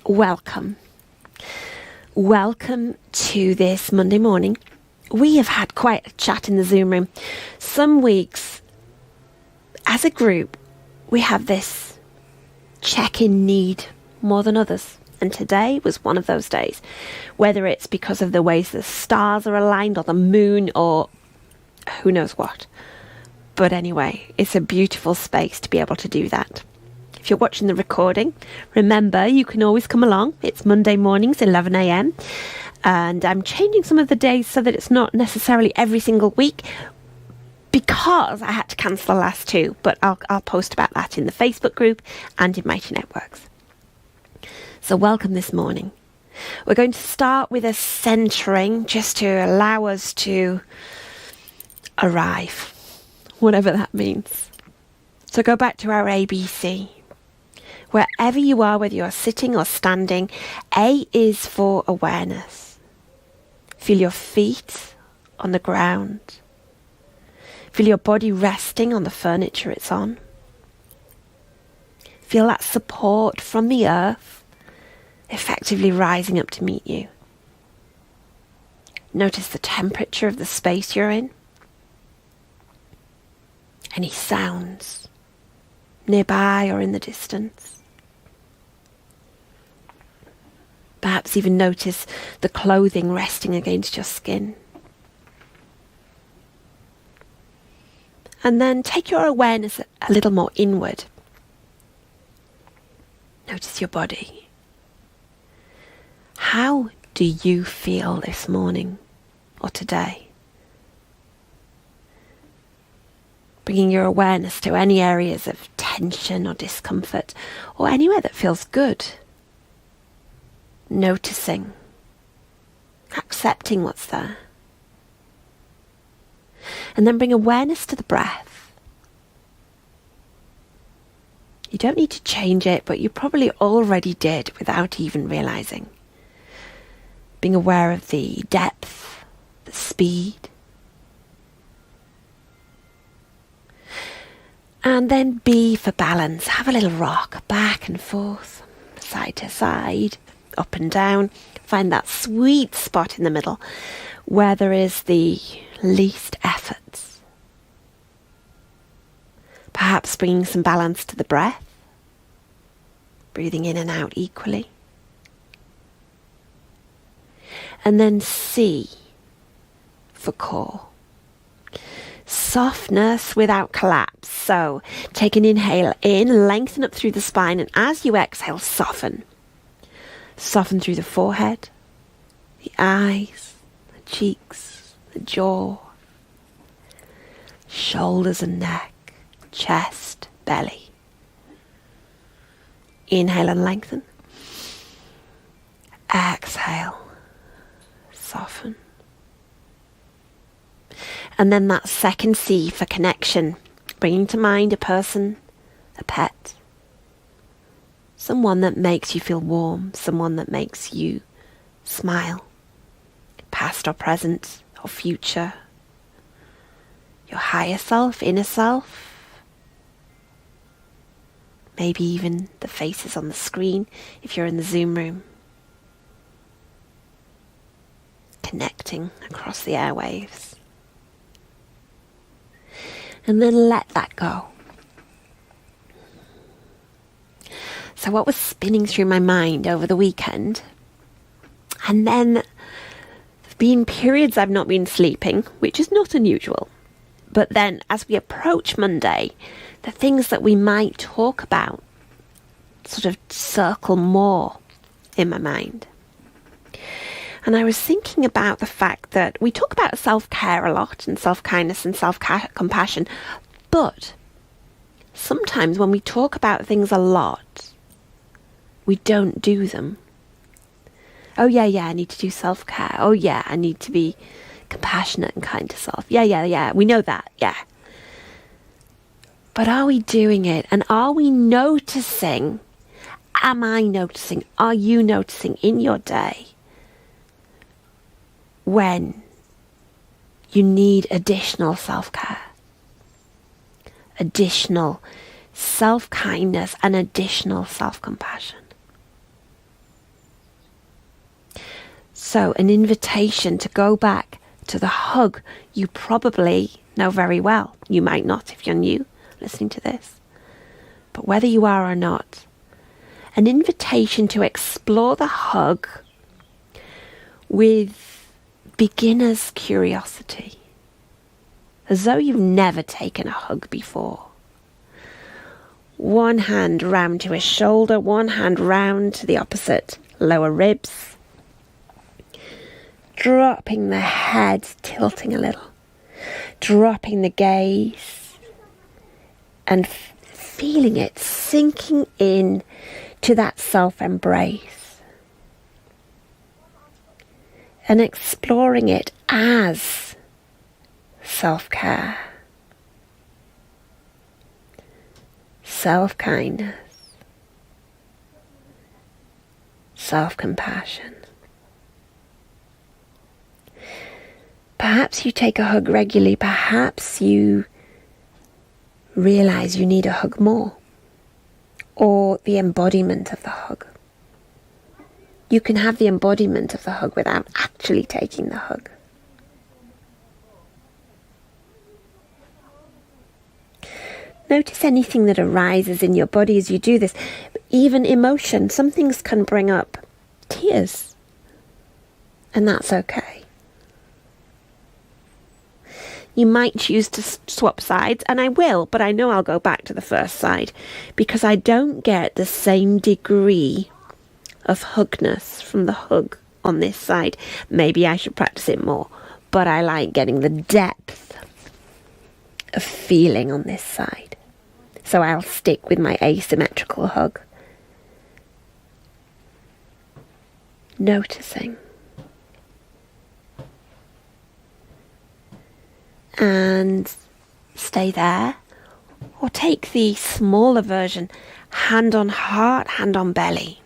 Welcome. Welcome to this Monday morning. We have had quite a chat in the Zoom room. Some weeks, as a group, we have this check-in need more than others. And today was one of those days. Whether it's because of the ways the stars are aligned or the moon or who knows what. But anyway, it's a beautiful space to be able to do that. If you're watching the recording, remember you can always come along. It's Monday mornings, 11 a.m. And I'm changing some of the days so that it's not necessarily every single week because I had to cancel the last two. But I'll post about that in the Facebook group and in Mighty Networks. So welcome this morning. We're going to start with a centering just to allow us to arrive, whatever that means. So go back to our ABC. Wherever you are, whether you're sitting or standing, A is for awareness. Feel your feet on the ground. Feel your body resting on the furniture it's on. Feel that support from the earth effectively rising up to meet you. Notice the temperature of the space you're in. Any sounds nearby or in the distance. Perhaps even notice the clothing resting against your skin. And then take your awareness a little more inward. Notice your body. How do you feel this morning or today? Bringing your awareness to any areas of tension or discomfort or anywhere that feels good. Noticing, accepting what's there. And then bring awareness to the breath. You don't need to change it, but you probably already did without even realizing. Being aware of the depth, the speed. And then B for balance. Have a little rock back and forth, side to side, up and down. Find that sweet spot in the middle where there is the least efforts. Perhaps bringing some balance to the breath. Breathing in and out equally. And then C for core. Softness without collapse. So take an inhale in, lengthen up through the spine, and as you exhale, soften. Soften through the forehead, the eyes, the cheeks, the jaw, shoulders and neck, chest, belly. Inhale and lengthen. Exhale. Soften. And then that second C for connection. Bringing to mind a person, a pet. Someone that makes you feel warm. Someone that makes you smile. Past or present or future. Your higher self, inner self. Maybe even the faces on the screen if you're in the Zoom room. Connecting across the airwaves. And then let that go. So what was spinning through my mind over the weekend? And then there have been periods I've not been sleeping, which is not unusual. But then as we approach Monday, the things that we might talk about sort of circle more in my mind. And I was thinking about the fact that we talk about self-care a lot and self-kindness and self-compassion, but sometimes when we talk about things a lot, we don't do them. Oh yeah, I need to do self-care. Oh yeah, I need to be compassionate and kind to self. Yeah, we know that, yeah. But are we doing it? And are we noticing? Am I noticing? Are you noticing in your day when you need additional self-care, additional self-kindness and additional self-compassion? So an invitation to go back to the hug you probably know very well. You might not if you're new listening to this. But whether you are or not, an invitation to explore the hug with beginner's curiosity, as though you've never taken a hug before. One hand round to his shoulder, one hand round to the opposite lower ribs. Dropping the head, tilting a little. Dropping the gaze. And feeling it sinking in to that self-embrace. And exploring it as self-care. Self-kindness. Self-compassion. Perhaps you take a hug regularly. Perhaps you realize you need a hug more. Or the embodiment of the hug. You can have the embodiment of the hug without actually taking the hug. Notice anything that arises in your body as you do this. Even emotion. Some things can bring up tears. And that's okay. You might choose to swap sides, and I will, but I know I'll go back to the first side because I don't get the same degree of hugness from the hug on this side. Maybe I should practice it more, but I like getting the depth of feeling on this side. So I'll stick with my asymmetrical hug. Noticing. And stay there, or take the smaller version, hand on heart, hand on belly,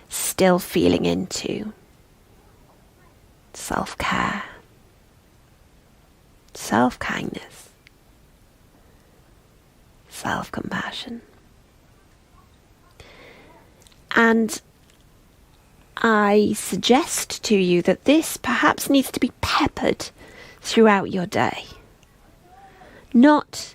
still feeling into self-care, self-kindness, self-compassion. And I suggest to you that this perhaps needs to be peppered throughout your day. Not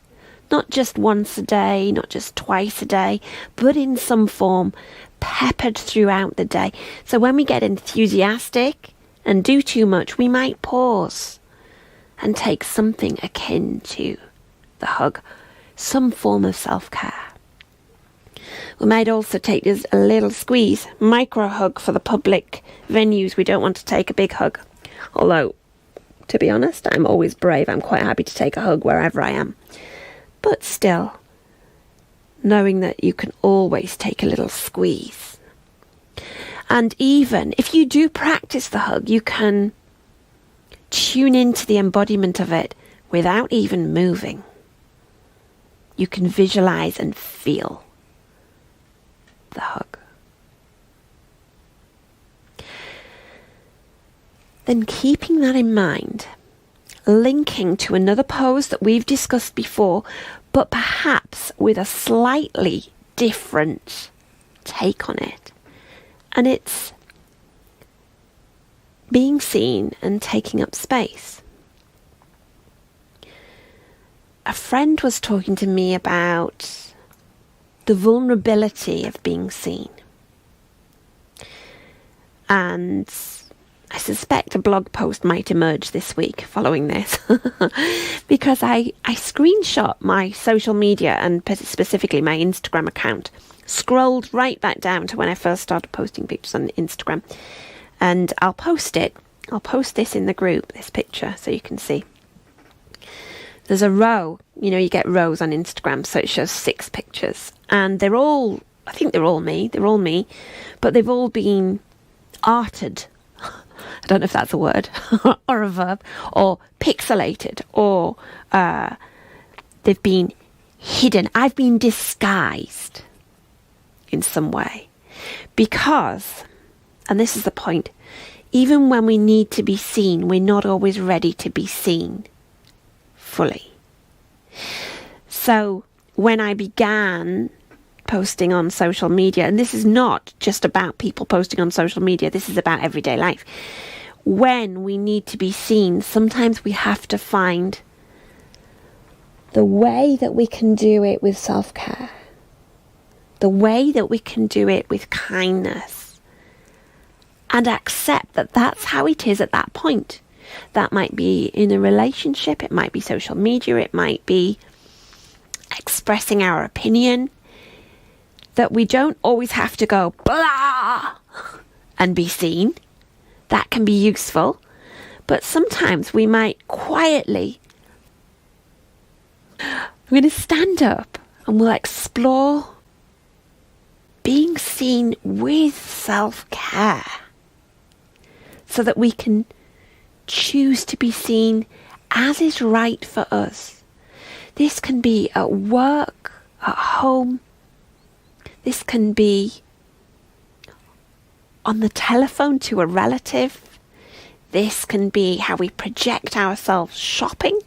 just once a day, not just twice a day, but in some form peppered throughout the day. So when we get enthusiastic and do too much, we might pause and take something akin to the hug, some form of self-care. We might also take this a little squeeze, micro hug for the public venues. We don't want to take a big hug. Although, to be honest, I'm always brave. I'm quite happy to take a hug wherever I am. But still, knowing that you can always take a little squeeze. And even if you do practice the hug, you can tune into the embodiment of it without even moving. You can visualize and feel the hug. Then keeping that in mind, linking to another pose that we've discussed before, but perhaps with a slightly different take on it. And it's being seen and taking up space. A friend was talking to me about the vulnerability of being seen. And I suspect a blog post might emerge this week following this because I screenshot my social media and specifically my Instagram account, scrolled right back down to when I first started posting pictures on Instagram, and I'll post it. I'll post this in the group, this picture, so you can see. There's a row, you get rows on Instagram, so it shows 6 pictures, and I think they're all me, but they've all been arted. I don't know if that's a word or a verb, or pixelated, or they've been hidden. I've been disguised in some way because, and this is the point, even when we need to be seen, we're not always ready to be seen fully. So when I began posting on social media, and this is not just about people posting on social media, this is about everyday life. When we need to be seen, sometimes we have to find the way that we can do it with self-care, the way that we can do it with kindness, and accept that that's how it is at that point. That might be in a relationship, it might be social media, it might be expressing our opinion, that we don't always have to go blah and be seen. That can be useful, but sometimes we might quietly, we're going to stand up and we'll explore being seen with self-care so that we can choose to be seen as is right for us. This can be at work, at home. This can be on the telephone to a relative. This can be how we project ourselves shopping.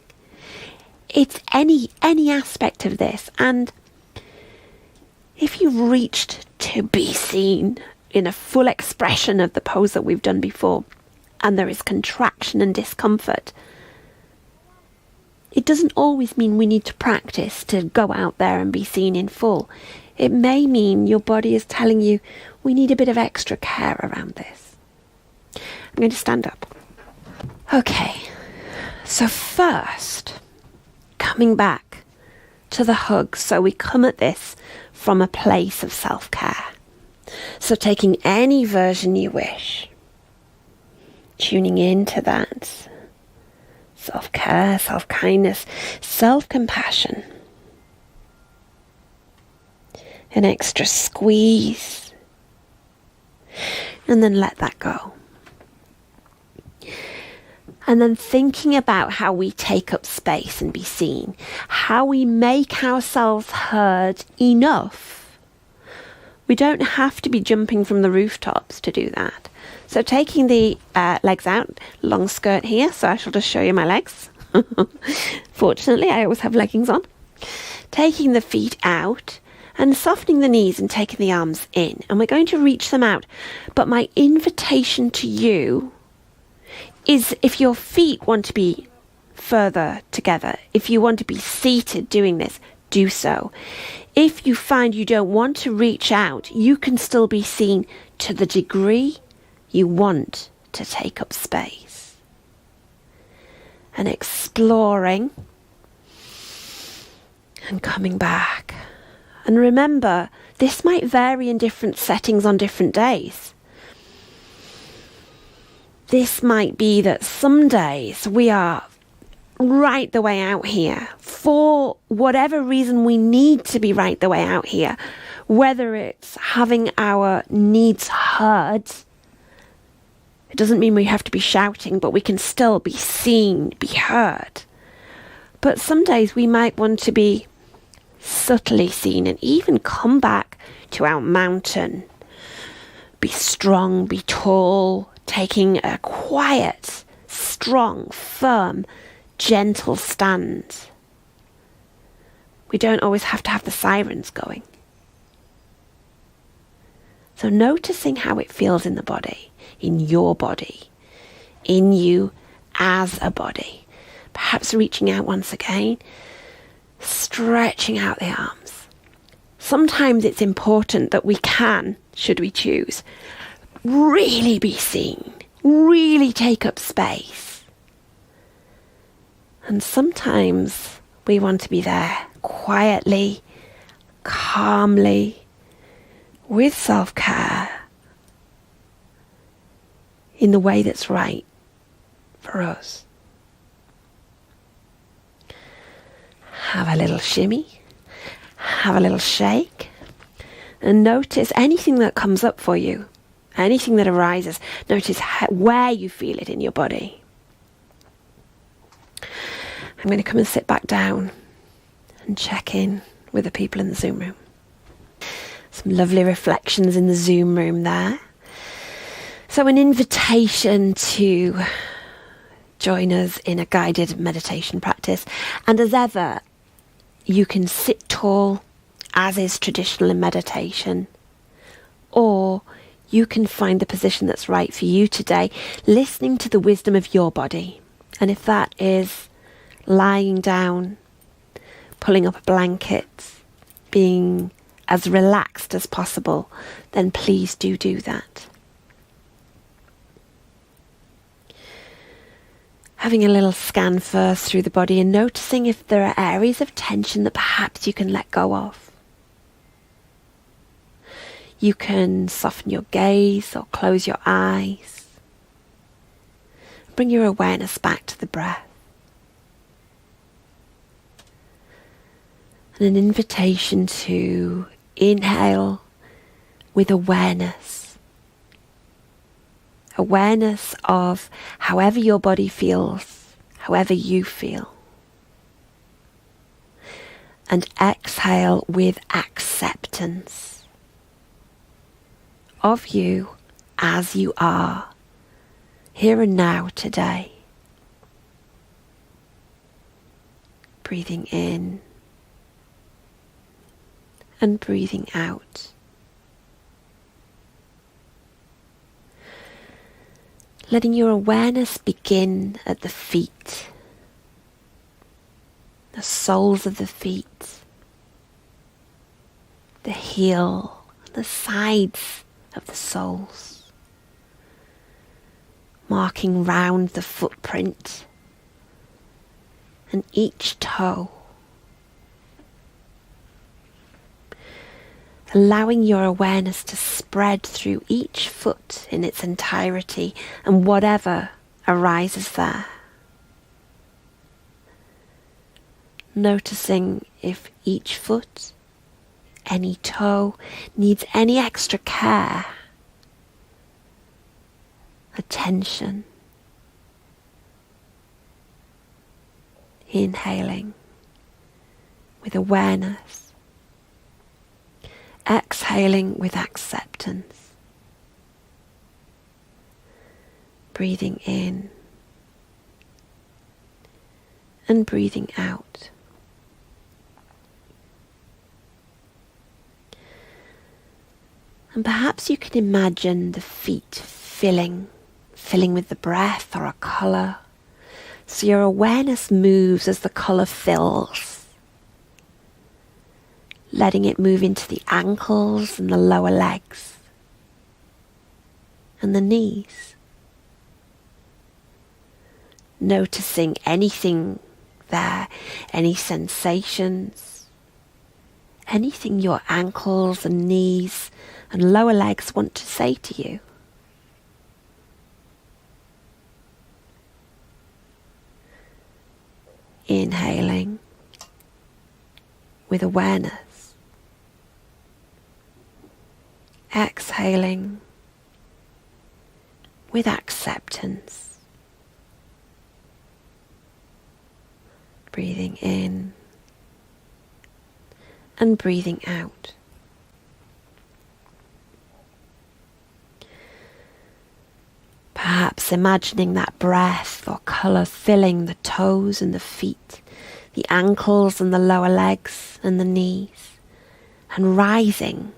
It's any aspect of this. And if you've reached to be seen in a full expression of the pose that we've done before, and there is contraction and discomfort, it doesn't always mean we need to practice to go out there and be seen in full. It may mean your body is telling you, we need a bit of extra care around this. I'm going to stand up. Okay, so first, coming back to the hug. So we come at this from a place of self-care. So taking any version you wish, tuning into that. Self-care, self-kindness, self-compassion. An extra squeeze. And then let that go. And then thinking about how we take up space and be seen. How we make ourselves heard enough. We don't have to be jumping from the rooftops to do that. So taking the legs out, long skirt here, so I shall just show you my legs. Fortunately, I always have leggings on. Taking the feet out and softening the knees and taking the arms in. And we're going to reach them out. But my invitation to you is, if your feet want to be further together, if you want to be seated doing this, do so. If you find you don't want to reach out, you can still be seen to the degree you want to take up space. And exploring and coming back. And remember, this might vary in different settings on different days. This might be that some days we are right the way out here. For whatever reason, we need to be right the way out here. Whether it's having our needs heard. It doesn't mean we have to be shouting, but we can still be seen, be heard. But some days we might want to be subtly seen and even come back to our mountain. Be strong, be tall, taking a quiet, strong, firm, gentle stand. We don't always have to have the sirens going. So noticing how it feels in the body, in your body, in you as a body. Perhaps reaching out once again, stretching out the arms. Sometimes it's important that we can, should we choose, really be seen, really take up space. And sometimes we want to be there quietly, calmly, with self-care, in the way that's right for us. Have a little shimmy, have a little shake, and notice anything that comes up for you, anything that arises. Notice where you feel it in your body. I'm going to come and sit back down and check in with the people in the Zoom room. Some lovely reflections in the Zoom room there. So an invitation to join us in a guided meditation practice. And as ever, you can sit tall as is traditional in meditation. Or you can find the position that's right for you today, listening to the wisdom of your body. And if that is lying down, pulling up a blanket, being as relaxed as possible, then please do that. Having a little scan first through the body and noticing if there are areas of tension that perhaps you can let go of. You can soften your gaze or close your eyes. Bring your awareness back to the breath. And an invitation to inhale with awareness. Awareness of however your body feels, however you feel. And exhale with acceptance of you as you are, here and now today. Breathing in and breathing out. Letting your awareness begin at the feet, the soles of the feet, the heel, the sides of the soles, marking round the footprint and each toe. Allowing your awareness to spread through each foot in its entirety and whatever arises there. Noticing if each foot, any toe, needs any extra care, attention. Inhaling with awareness. Exhaling with acceptance. Breathing in and breathing out. And perhaps you can imagine the feet filling with the breath or a colour. So your awareness moves as the colour fills. Letting it move into the ankles and the lower legs and the knees. Noticing anything there, any sensations, anything your ankles and knees and lower legs want to say to you. Inhaling with awareness. Exhaling with acceptance. Breathing in and breathing out. Perhaps imagining that breath or colour filling the toes and the feet, the ankles and the lower legs and the knees, and rising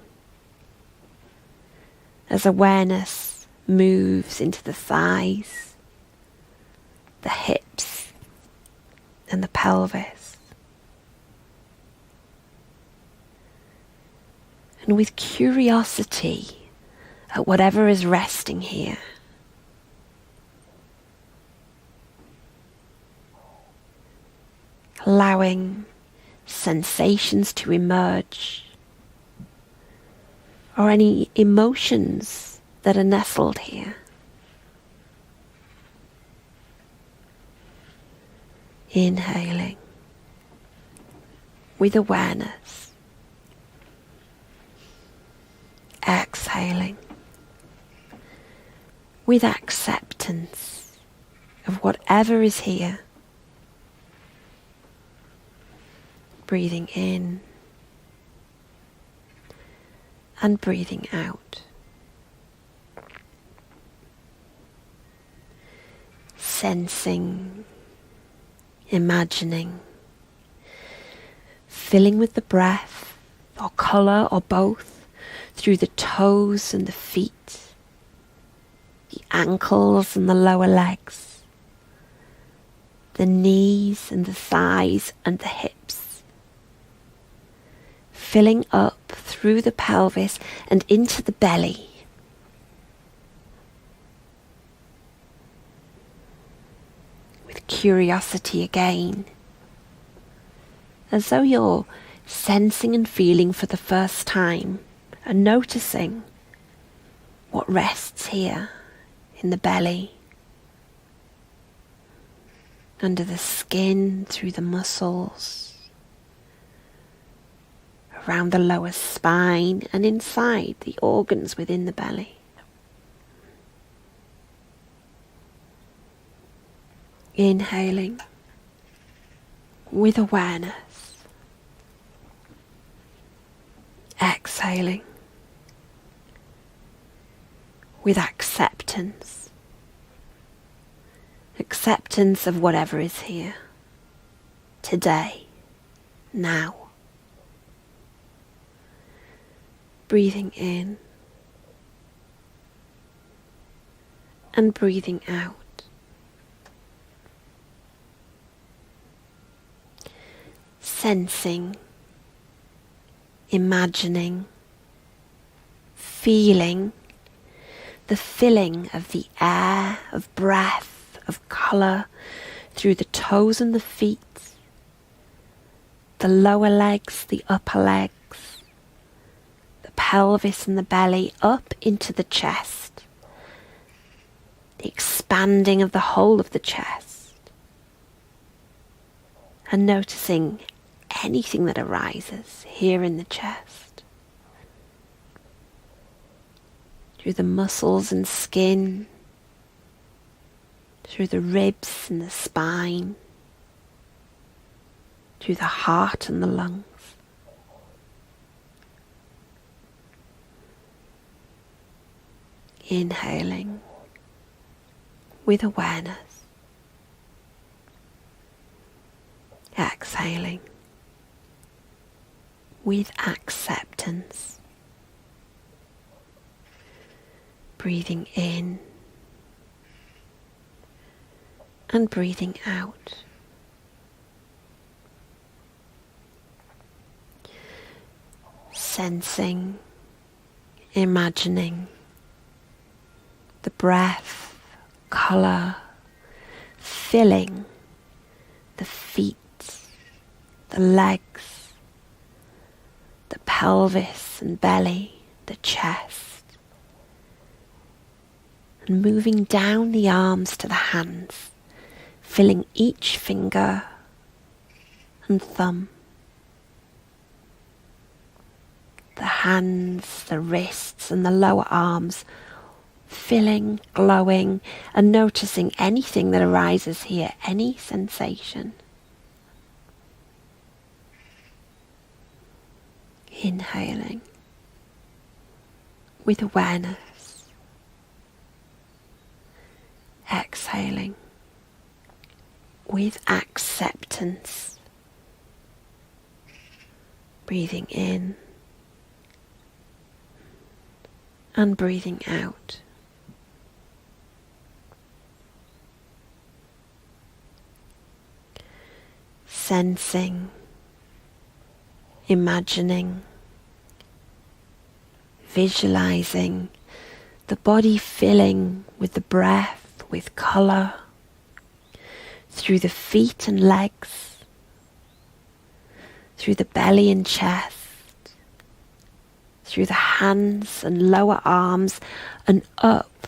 as awareness moves into the thighs, the hips, and the pelvis. And with curiosity at whatever is resting here, allowing sensations to emerge, or any emotions that are nestled here. Inhaling with awareness. Exhaling with acceptance of whatever is here. Breathing in and breathing out. Sensing, imagining, filling with the breath or colour or both, through the toes and the feet, the ankles and the lower legs, the knees and the thighs and the hips, filling up through the pelvis and into the belly. With curiosity again, as though you're sensing and feeling for the first time and noticing what rests here in the belly, under the skin, through the muscles, around the lower spine and inside the organs within the belly. Inhaling with awareness, exhaling with acceptance. Acceptance of whatever is here, today, now. Breathing in and breathing out. Sensing, imagining, feeling the filling of the air, of breath, of colour through the toes and the feet, the lower legs, the upper legs, the pelvis and the belly, up into the chest, the expanding of the whole of the chest, and noticing anything that arises here in the chest, through the muscles and skin, through the ribs and the spine, through the heart and the lungs. Inhaling with awareness, exhaling with acceptance, breathing in and breathing out. Sensing, imagining the breath, colour, filling the feet, the legs, the pelvis and belly, the chest, and moving down the arms to the hands, filling each finger and thumb, the hands, the wrists and the lower arms, filling, glowing, and noticing anything that arises here, any sensation. Inhaling with awareness, exhaling with acceptance, breathing in and breathing out. Sensing, imagining, visualizing the body filling with the breath, with colour, through the feet and legs, through the belly and chest, through the hands and lower arms, and up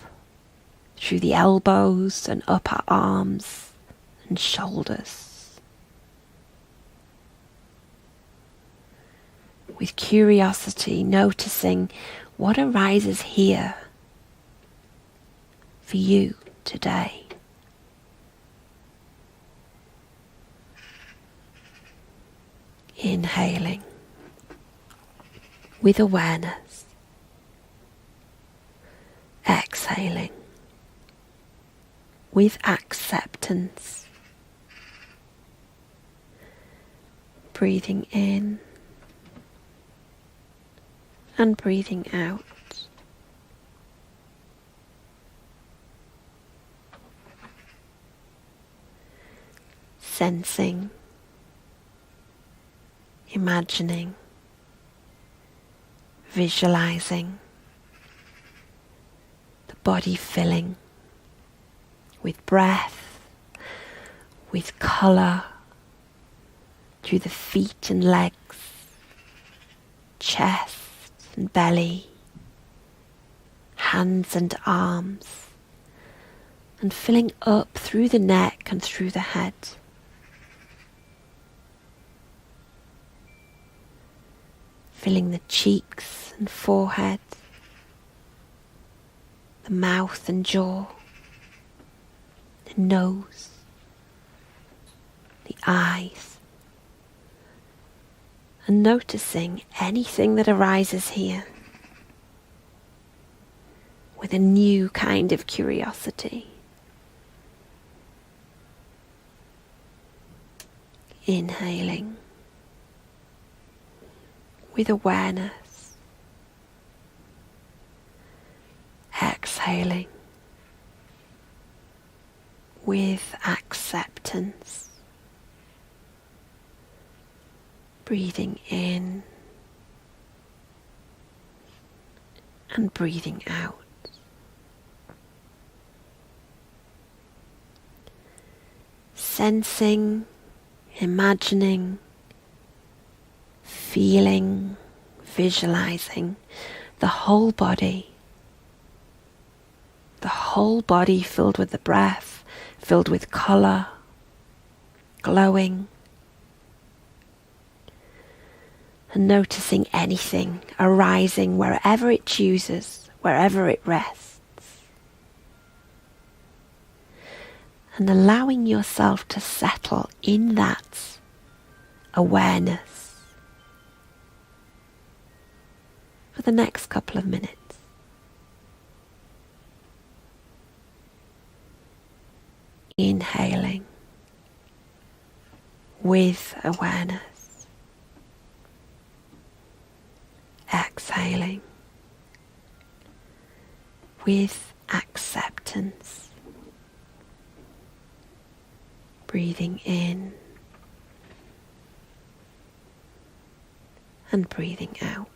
through the elbows and upper arms and shoulders. With curiosity, noticing what arises here for you today. Inhaling with awareness, exhaling with acceptance, breathing in and breathing out. Sensing, imagining, visualizing the body filling with breath, with colour, through the feet and legs, chest and belly, hands and arms, and filling up through the neck and through the head. Filling the cheeks and forehead, the mouth and jaw, the nose, the eyes, and noticing anything that arises here with a new kind of curiosity. Inhaling with awareness, exhaling with acceptance, breathing in and breathing out. Sensing, imagining, feeling, visualizing the whole body filled with the breath, filled with colour, glowing, and noticing anything arising wherever it chooses, wherever it rests, and allowing yourself to settle in that awareness for the next couple of minutes. Inhaling with awareness, exhaling with acceptance, breathing in and breathing out.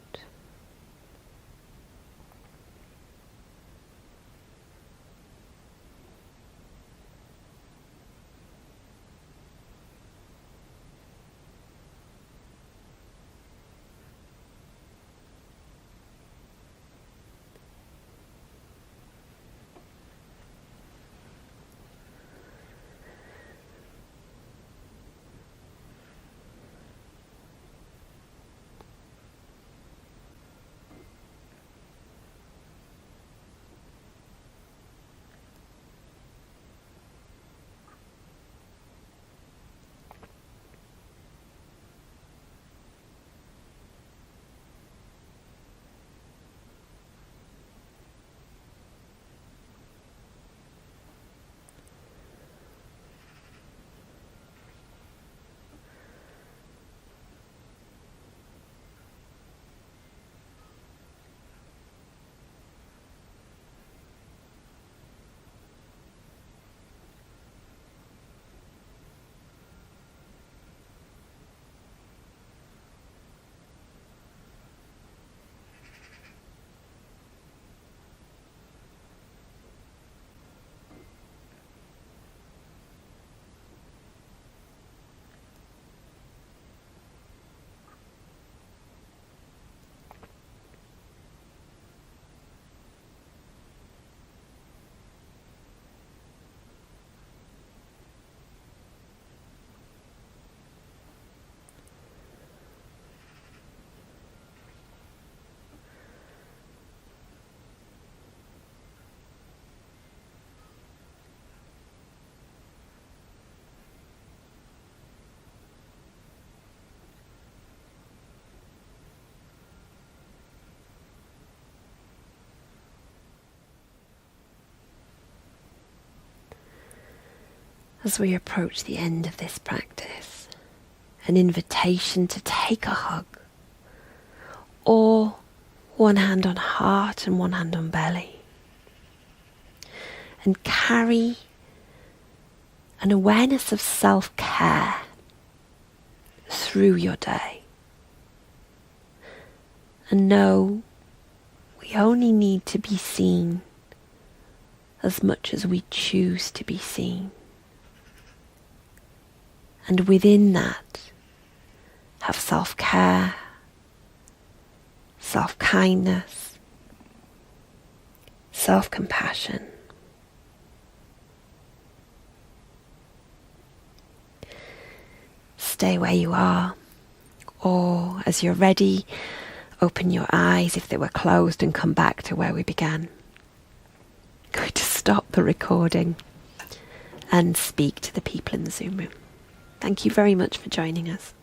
As we approach the end of this practice, an invitation to take a hug or one hand on heart and one hand on belly. And carry an awareness of self-care through your day. And know we only need to be seen as much as we choose to be seen. And within that, have self-care, self-kindness, self-compassion. Stay where you are, or as you're ready, open your eyes if they were closed and come back to where we began. I'm going to stop the recording and speak to the people in the Zoom room. Thank you very much for joining us.